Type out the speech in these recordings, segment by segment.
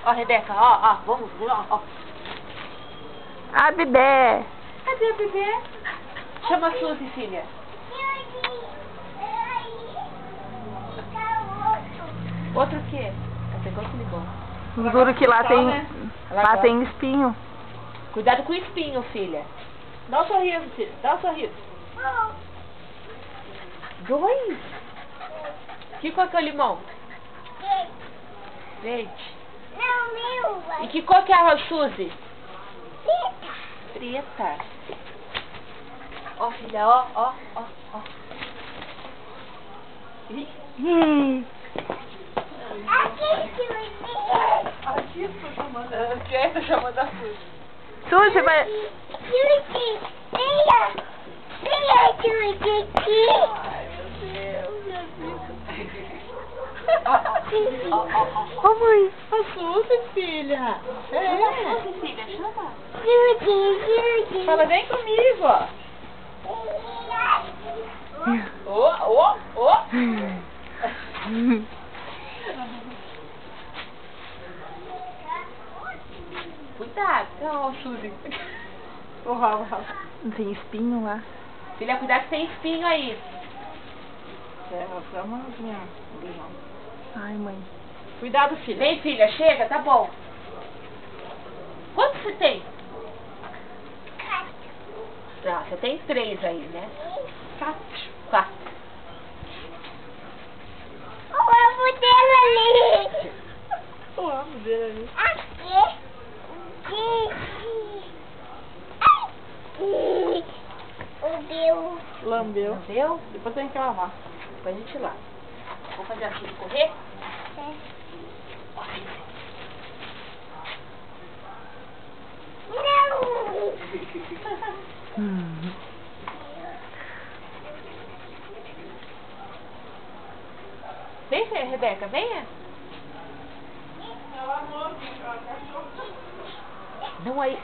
Ó, Rebeca, ó, vamos, ó. A bebê. Cadê a bebê? Chama a Suzy, filha. Outro o quê? Pegou aquele bom. Juro que lá tem, né? lá tem espinho. Cuidado com o espinho, filha. Dá um sorriso, filha. Dá um sorriso. 2? Que cor que é o limão? Verde. Não, meu. E que cor que é a Suzy? Preta. Preta. Ó, filha, ó. Ih. Aqui tô chamando. Quem tá chamando a Suzy? Suzy, vai... Suzy, venha, Suzy, aqui. Ai, meu Deus, minha vida. Ô, mãe. A Suzy, filha. É. Suzy, filha, chama. Suzy. Fala, vem comigo, ó. Ó. Cuidado, ó, Suzy. Não tem espinho lá. Filha, cuidado que tem espinho aí. Ai, mãe. Cuidado, filha. Vem, filha, chega, tá bom. Quantos você tem? 4. Ah, você tem 3 aí, né? 4. O ovo dela ali. O amo dele ali. Aqui. O meu. Lambeu. Entendeu? Depois tem que lavar. Depois a gente lava. Vou fazer assim, escorrer? Ó, filha. Não. Vem, filha, Rebeca, venha. Não, aí.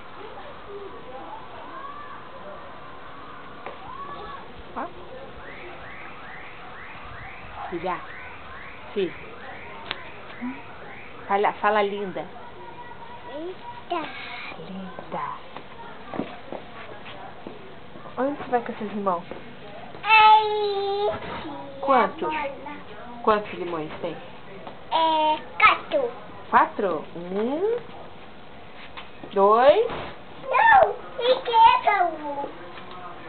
Ó. Filha. Fala linda. Eita. Linda. Onde você vai com esses limões? Aí. Quantos? Quantos limões tem? 4. 4? 1, 2. Não, e que é um?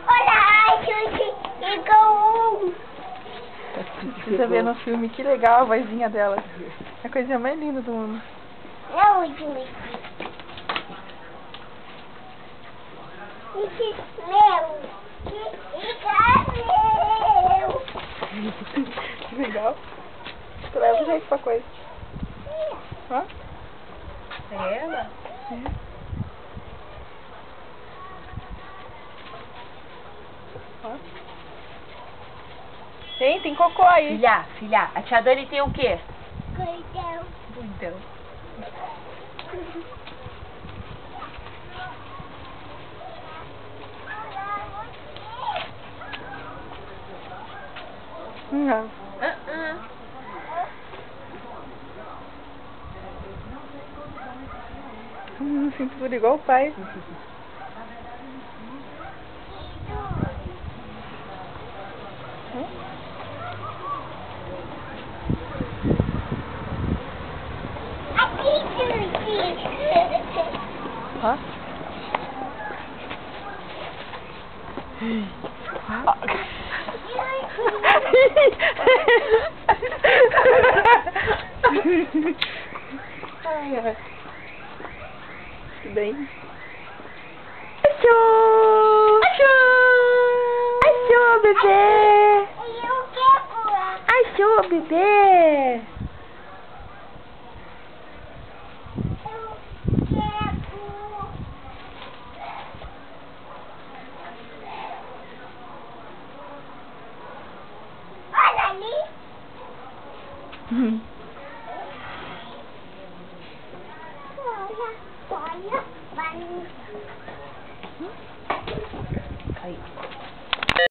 Olha, a gente pegou Precisa ver no filme, que legal a vozinha dela. É a coisa mais linda do mundo. Não, gente. Isso é meu. Isso é meu. Que legal. Tu leva jeito pra coisa. Ó. É ela? É. Ó. Tem cocô aí. Filha, a tia Dani tem o quê? Cuidado. Então. Não. Cintura igual o pai. Aqui, Suzy. Ó. Ai, ai. Tudo bem? Achou! Achou, bebê! Eu quero. Achou, bebê! Olha ali.